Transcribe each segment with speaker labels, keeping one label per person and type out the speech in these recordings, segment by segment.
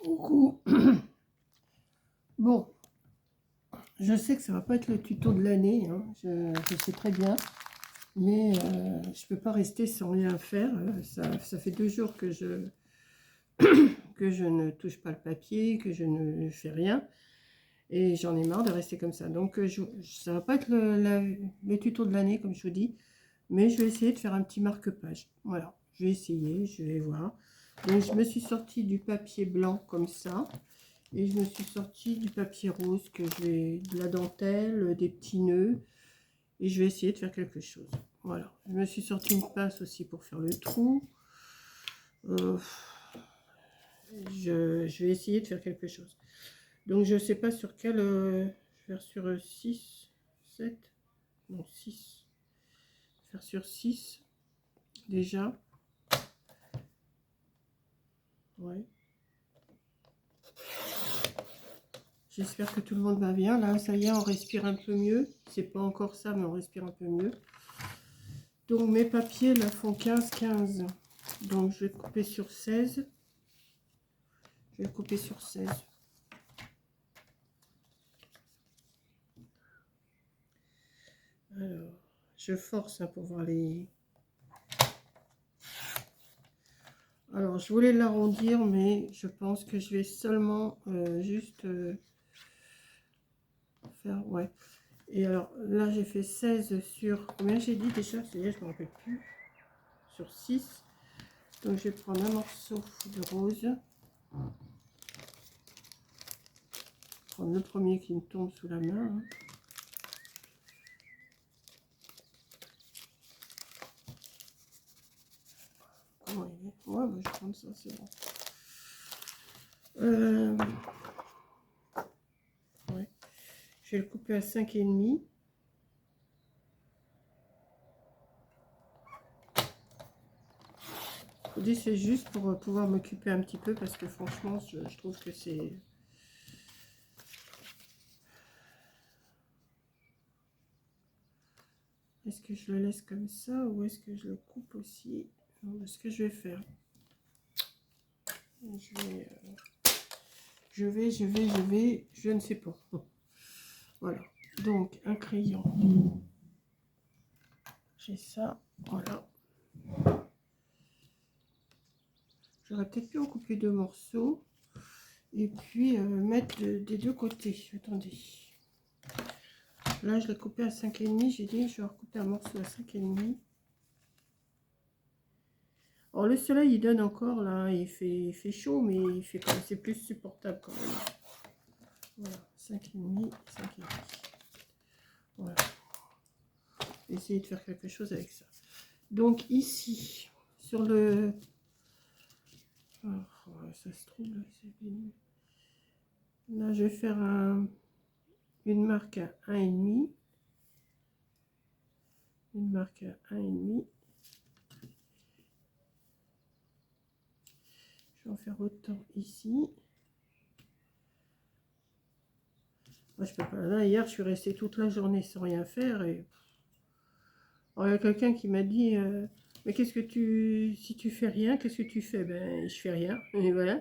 Speaker 1: Coucou. Bon, je sais que ça va pas être le tuto de l'année, hein, je sais très bien, mais je peux pas rester sans rien faire. Ça fait 2 jours que je ne touche pas le papier, que je ne fais rien, et j'en ai marre de rester comme ça. Donc ça va pas être le tuto de l'année, comme je vous dis, mais je vais essayer de faire un petit marque-page. Voilà, je vais essayer, je vais voir. Donc je me suis sortie du papier blanc comme ça. Et je me suis sorti du papier rose, de la dentelle, des petits nœuds. Et je vais essayer de faire quelque chose. Voilà. Je me suis sorti une pince aussi pour faire le trou. Euh, je vais essayer de faire quelque chose. Donc je ne sais pas sur quel... faire sur 6, 7, non 6. Faire sur 6 déjà. Ouais. J'espère que tout le monde va bien. Là, ça y est, on respire un peu mieux. C'est pas encore ça, mais on respire un peu mieux. Donc mes papiers là font 15. Donc je vais couper sur 16. Je vais couper sur 16. Alors, je force pour voir les... Alors, je voulais l'arrondir, mais je pense que je vais seulement juste faire... Ouais. Et alors, là, j'ai fait 16 sur... Combien j'ai dit déjà? C'est-à-dire, je ne me rappelle plus. Sur 6. Donc, je vais prendre un morceau de rose. Prendre le premier qui me tombe sous la main. Hein. Comment il est? Ouais, bah, je vais prendre ça, c'est bon. Ouais. Je vais le couper à 5,5. Je vous dis, c'est juste pour pouvoir m'occuper un petit peu parce que franchement, je trouve que c'est... Est-ce que je le laisse comme ça ou est-ce que je le coupe aussi? Ce que je vais faire, je ne sais pas. Voilà. Donc, un crayon. J'ai ça. Voilà. J'aurais peut-être pu en couper 2 morceaux. Et puis, mettre des deux côtés. Attendez. Là, je l'ai coupé à 5,5. J'ai dit, je vais recouper un morceau à 5,5. Alors, le soleil, il donne encore, là. Il fait chaud, mais c'est plus supportable quand même. Voilà. 5,5. 5,5. Voilà. Essayer de faire quelque chose avec ça. Donc ici, sur le... Oh, ça se trouve là, c'est bien. Là, je vais faire une marque à 1,5. Une marque à 1,5. Je vais en faire autant ici. Moi, je peux pas. Là, hier, je suis restée toute la journée sans rien faire. Et... Alors, il y a quelqu'un qui m'a dit... mais qu'est-ce que si tu fais rien, qu'est-ce que tu fais? Ben, je fais rien. Et voilà.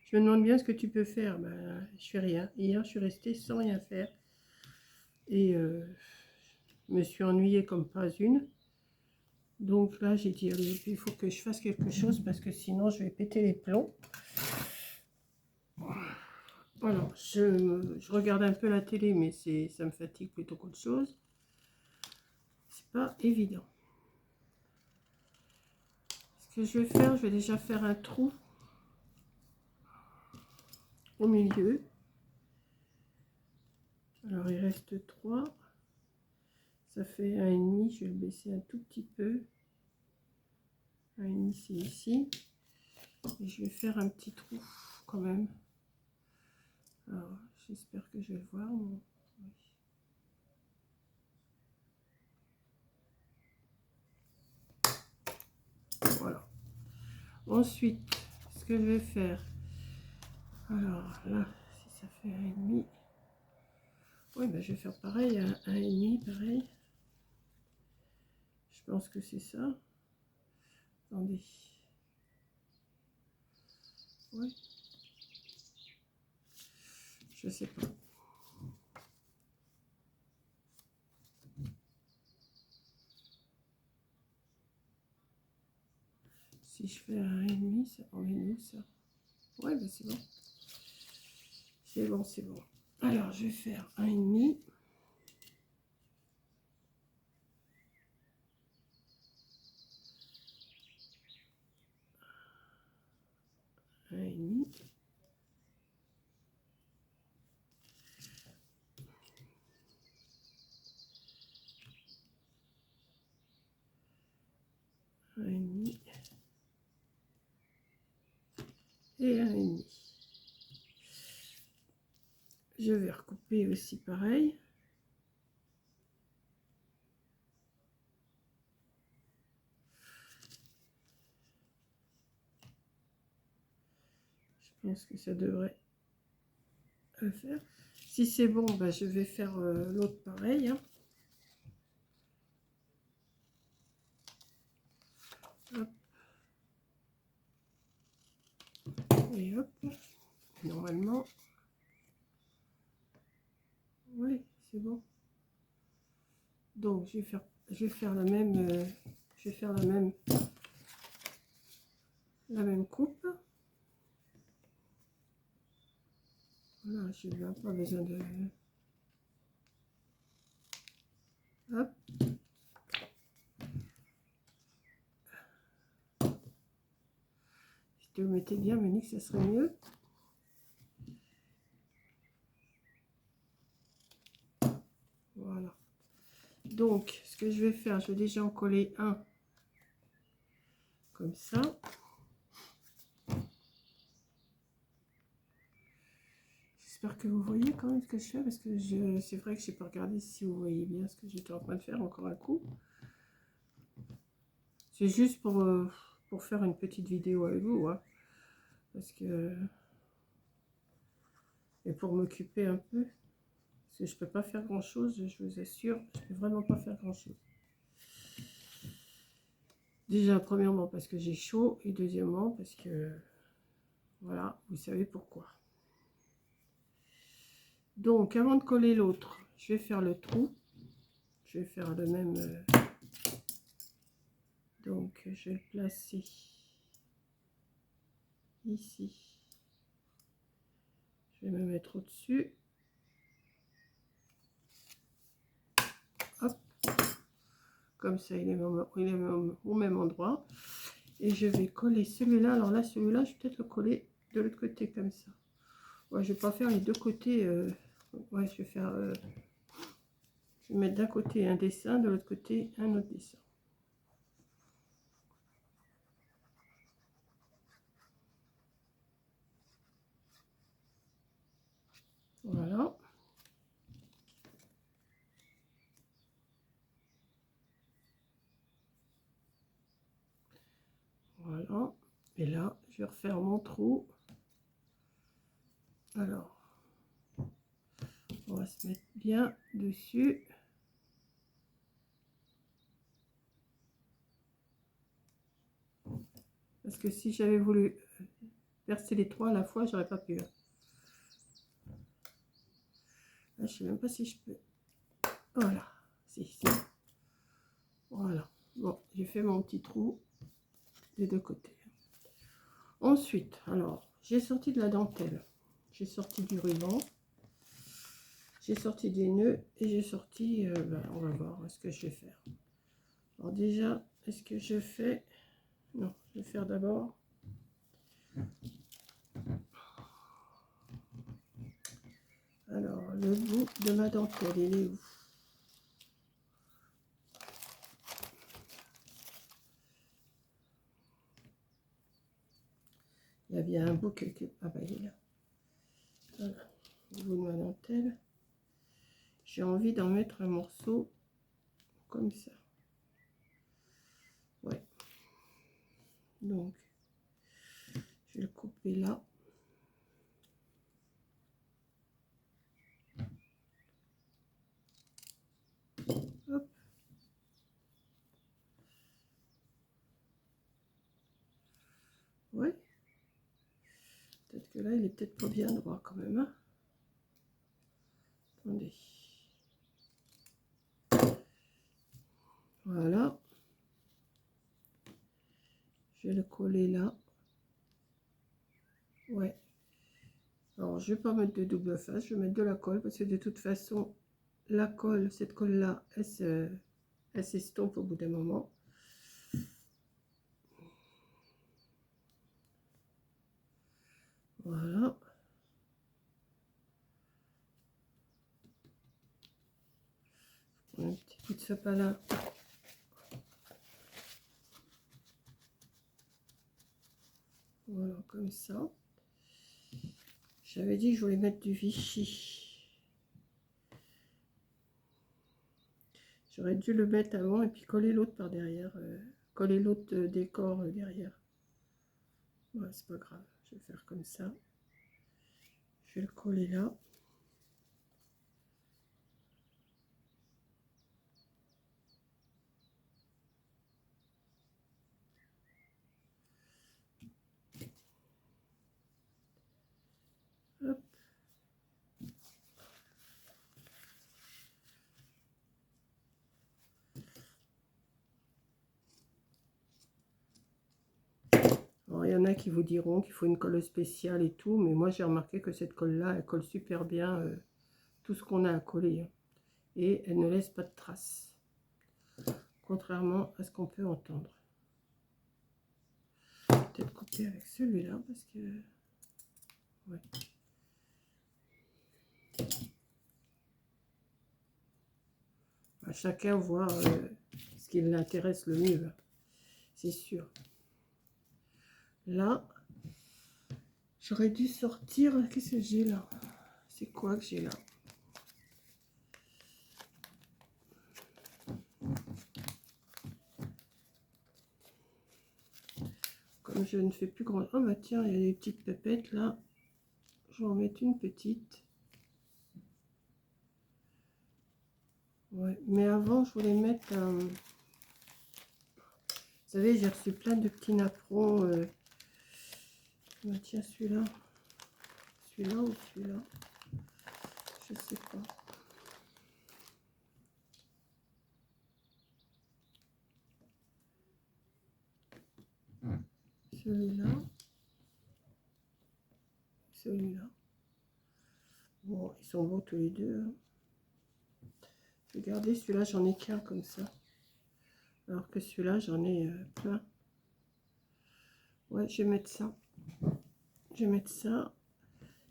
Speaker 1: Je me demande bien ce que tu peux faire. Ben, je fais rien. Hier, je suis restée sans rien faire. Et je me suis ennuyée comme pas une. Donc là, j'ai dit, il faut que je fasse quelque chose parce que sinon, je vais péter les plombs. Voilà, je regarde un peu la télé, mais ça me fatigue plutôt qu'autre chose. C'est pas évident. Ce que je vais faire, je vais déjà faire un trou au milieu. Alors, il reste 3. Ça fait 1,5. Je vais le baisser un tout petit peu. 1,5, c'est ici. Et je vais faire un petit trou quand même. Alors, j'espère que je vais le voir. Oui. Voilà. Ensuite, ce que je vais faire, alors là, si ça fait 1,5, oui, ben je vais faire pareil, à 1,5, pareil. Je pense que c'est ça. Attendez. Oui. sais pas. Si je fais 1,5, ça emmène où ça? Ouais, bah c'est bon. C'est bon, c'est bon. Alors, je vais faire 1,5. Un et demi. Un et demi. Et un et demi. Je vais recouper aussi pareil. Je pense que ça devrait le faire. Si c'est bon, bah, je vais faire l'autre pareil. Hein. Hop. Et hop. Normalement. Oui, c'est bon. Donc je vais faire la même. Je vais faire la même coupe. Voilà, je n'ai pas besoin de. Hop. Si tu le mettais bien, Monique, ça serait mieux. Voilà. Donc, ce que je vais faire, je vais déjà en coller un comme ça. J'espère que vous voyez quand même ce que je fais, parce que c'est vrai que je n'ai pas regardé si vous voyez bien ce que j'étais en train de faire encore un coup. C'est juste pour faire une petite vidéo avec vous, hein, parce que et pour m'occuper un peu, parce que je peux pas faire grand chose, je vous assure, je peux vraiment pas faire grand chose. Déjà, premièrement parce que j'ai chaud, et deuxièmement parce que voilà, vous savez pourquoi. Donc, avant de coller l'autre, je vais faire le trou. Je vais faire le même. Donc, je vais le placer ici. Je vais me mettre au-dessus. Hop. Comme ça, il est au même endroit. Et je vais coller celui-là. Alors là, celui-là, je vais peut-être le coller de l'autre côté comme ça. Ouais, je vais pas faire les deux côtés. Ouais, je vais faire. Je vais mettre d'un côté un dessin, de l'autre côté un autre dessin. Voilà. Voilà. Et là, je vais refaire mon trou. Alors, on va se mettre bien dessus. Parce que si j'avais voulu percer les trois à la fois, j'aurais pas pu. Là, je sais même pas si je peux. Voilà. Si. Voilà. Bon, j'ai fait mon petit trou des deux côtés. Ensuite, alors, j'ai sorti de la dentelle. J'ai sorti du ruban. J'ai sorti des nœuds et j'ai sorti, on va voir ce que je vais faire. Alors déjà, est-ce que je fais... Non, je vais faire d'abord... Alors, le bout de ma dentelle, il est où? Il y a bien un bout quelque... Ah bah il est là. Voilà, le bout de ma dentelle. J'ai envie d'en mettre un morceau comme ça. Ouais. Donc, je vais le couper là. Hop. Ouais. Peut-être que là, il est peut-être pas bien droit quand même. Hein. Attendez. Voilà. Je vais le coller là. Ouais. Alors, je vais pas mettre de double face, je vais mettre de la colle parce que de toute façon, la colle, cette colle-là, elle s'estompe au bout d'un moment. Voilà. Un petit coup de sopalin. Voilà, comme ça. J'avais dit que je voulais mettre du Vichy. J'aurais dû le mettre avant et puis coller l'autre par derrière. Coller l'autre décor derrière. Ouais, c'est pas grave. Je vais faire comme ça. Je vais le coller là. Hop. Alors, il y en a qui vous diront qu'il faut une colle spéciale et tout, mais moi j'ai remarqué que cette colle-là, elle colle super bien tout ce qu'on a à coller. Hein. Et elle ne laisse pas de traces. Contrairement à ce qu'on peut entendre. Peut-être couper avec celui-là parce que... Ouais. Chacun voit ce qui l'intéresse le mieux, c'est sûr. Là, j'aurais dû sortir. Qu'est-ce que j'ai là? C'est quoi que j'ai là? Comme je ne fais plus grand... Oh bah tiens, il y a des petites pépettes là. Je vais en mettre une petite. Ouais, mais avant, je voulais mettre un... Vous savez, j'ai reçu plein de petits napperons. Bah tiens, celui-là. Celui-là ou celui-là? Je sais pas. Celui-là. Celui-là. Bon, ils sont beaux tous les deux. Hein. Regardez, celui-là, j'en ai qu'un comme ça. Alors que celui-là, j'en ai plein. Ouais, je vais mettre ça. Je vais mettre ça.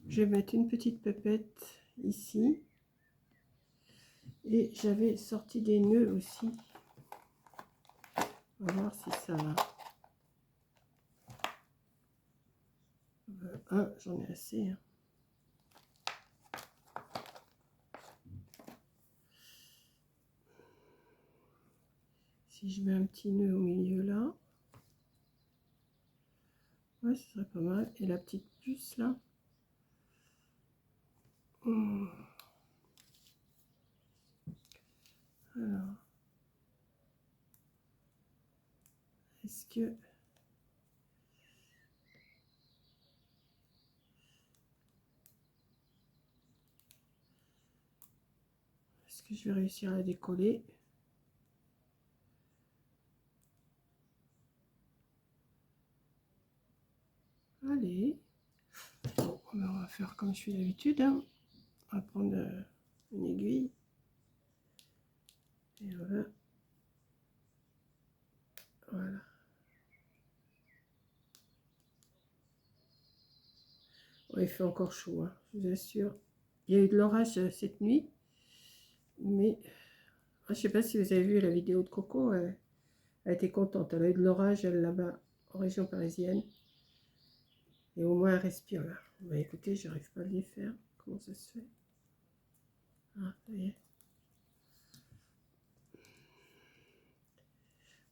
Speaker 1: Je vais mettre une petite pépette ici. Et j'avais sorti des nœuds aussi. On va voir si ça... Un, j'en ai assez. Hein. Si je mets un petit nœud au milieu là. Ouais, ce serait pas mal. Et la petite puce là. Alors. Est-ce que... Est-ce que je vais réussir à la décoller? Allez. Bon, on va faire comme je fais d'habitude. Hein. On va prendre une aiguille. Et voilà. Voilà. Ouais, il fait encore chaud, hein, je vous assure. Il y a eu de l'orage cette nuit. Mais je ne sais pas si vous avez vu la vidéo de Coco. Elle était contente. Elle a eu de l'orage là-bas en région parisienne. Et au moins elle respire là. Bah écoutez, j'arrive pas à le faire. Comment ça se fait? Ah, ça y est.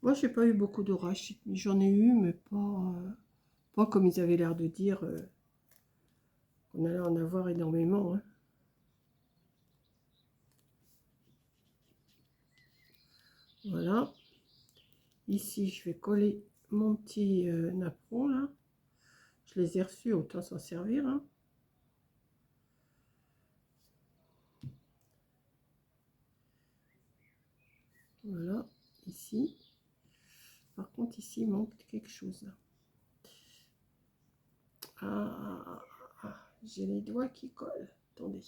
Speaker 1: Moi, j'ai pas eu beaucoup d'orage. J'en ai eu, mais pas comme ils avaient l'air de dire qu'on allait en avoir énormément. Hein. Voilà. Ici, je vais coller mon petit napperon là. Je les ai reçus, autant s'en servir. Hein. ici. Par contre, ici, il manque quelque chose. Là. J'ai les doigts qui collent. Attendez.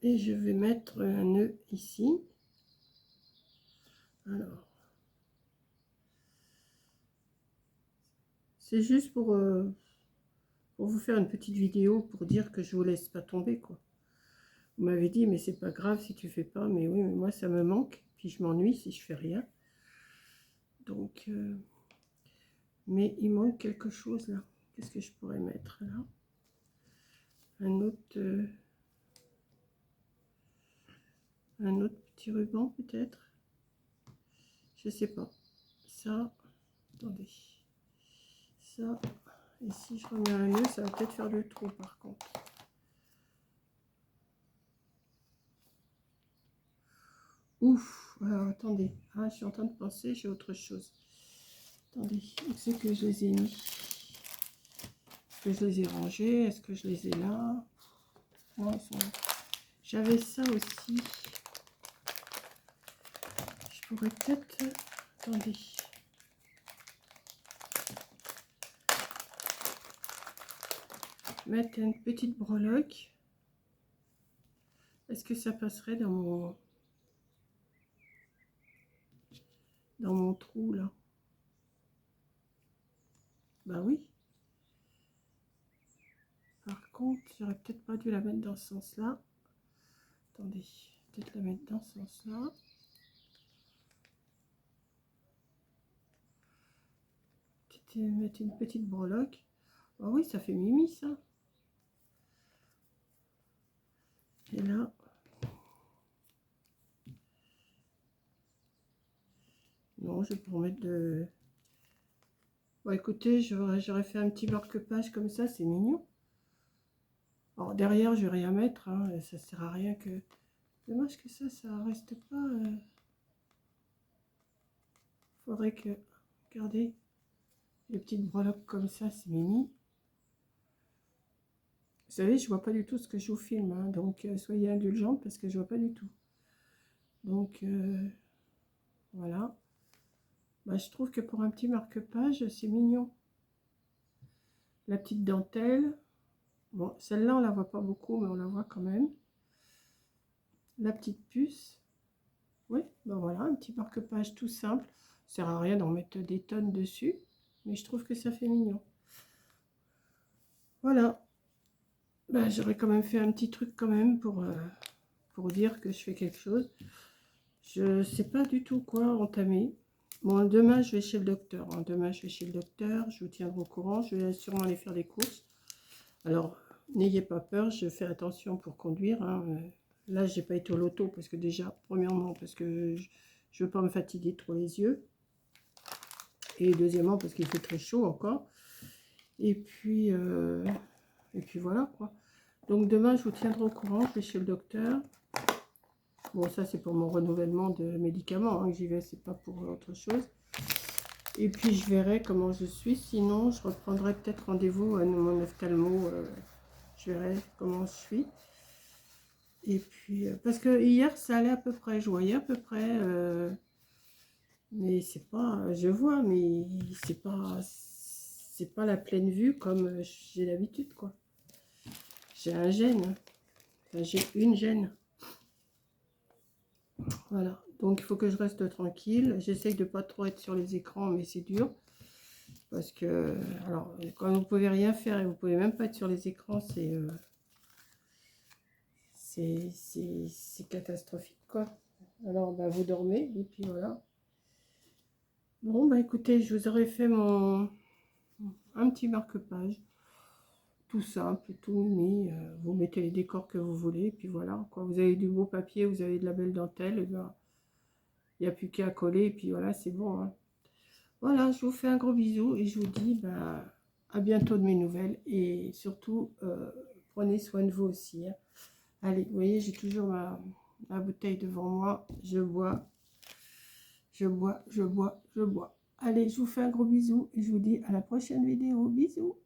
Speaker 1: Et je vais mettre un nœud ici. Alors, c'est juste pour vous faire une petite vidéo pour dire que je vous laisse pas tomber, quoi. Vous m'avez dit, mais c'est pas grave si tu fais pas. Mais oui, mais moi, ça me manque. Puis je m'ennuie si je fais rien. Donc, mais il manque quelque chose là. Qu'est-ce que je pourrais mettre là? Un autre petit ruban peut-être. Je sais pas. Ça, attendez. Ça, et si je remets un nœud, ça va peut-être faire le trou par contre. Ouf, alors attendez. Ah, je suis en train de penser, j'ai autre chose. Attendez, où c'est que je les ai mis? Est-ce que je les ai rangés? Est-ce que je les ai là? Non, ils sont là. J'avais ça aussi. Je pourrais peut-être... Attendez. Mettre une petite breloque. Est-ce que ça passerait dans mon trou là? Bah oui. Par contre, j'aurais peut-être pas dû la mettre dans ce sens-là. Attendez, peut-être la mettre dans ce sens-là. Mettre une petite breloque. Ah oui, ça fait mimi ça. Et là. Non, je vais pour mettre de... Bon, écoutez, j'aurais fait un petit marque-page comme ça, c'est mignon. Alors derrière, je vais rien mettre, hein, ça sert à rien que... Dommage que ça reste pas... Faudrait que... Regardez, les petites breloques comme ça, c'est mimi. Vous savez, je vois pas du tout ce que je vous filme, hein, donc soyez indulgents parce que je vois pas du tout. Donc voilà. Bah, je trouve que pour un petit marque-page, c'est mignon. La petite dentelle. Bon, celle-là, on la voit pas beaucoup, mais on la voit quand même. La petite puce. Oui, ben voilà, un petit marque-page tout simple. Ça sert à rien d'en mettre des tonnes dessus, mais je trouve que ça fait mignon. Voilà. Ben, j'aurais quand même fait un petit truc quand même pour dire que je fais quelque chose. Je sais pas du tout quoi entamer. Bon, demain, je vais chez le docteur. Hein. Demain, je vais chez le docteur. Je vous tiendrai au courant. Je vais sûrement aller faire des courses. Alors, n'ayez pas peur. Je fais attention pour conduire. Hein. Là, j'ai pas été au loto parce que déjà, premièrement, parce que je veux pas me fatiguer trop les yeux. Et deuxièmement, parce qu'il fait très chaud encore. Et puis voilà, quoi. Donc, demain, je vous tiendrai au courant. Je vais chez le docteur. Bon, ça, c'est pour mon renouvellement de médicaments hein, que j'y vais. C'est pas pour autre chose. Et puis, je verrai comment je suis. Sinon, je reprendrai peut-être rendez-vous à mon ophtalmo. Je verrai comment je suis. Et puis, parce que hier, ça allait à peu près. Je voyais à peu près... mais c'est pas... Je vois, mais c'est pas la pleine vue comme j'ai l'habitude, quoi. J'ai un gène. Enfin, j'ai une gêne. Voilà. Donc, il faut que je reste tranquille. J'essaye de pas trop être sur les écrans, mais c'est dur. Parce que, alors, quand vous pouvez rien faire et vous pouvez même pas être sur les écrans, c'est catastrophique, quoi. Alors, bah, vous dormez, et puis voilà. Bon, bah écoutez, je vous aurais fait un petit marque-page. Tout simple, tout mimi. Vous mettez les décors que vous voulez, et puis voilà, quoi. Vous avez du beau papier, vous avez de la belle dentelle, et ben, il n'y a plus qu'à coller, et puis voilà, c'est bon, hein. Voilà, je vous fais un gros bisou, et je vous dis, bah, à bientôt de mes nouvelles, et surtout, prenez soin de vous aussi, hein. Allez, vous voyez, j'ai toujours ma bouteille devant moi, je bois. je bois, je bois, je bois. Allez, je vous fais un gros bisou et je vous dis à la prochaine vidéo. Bisous.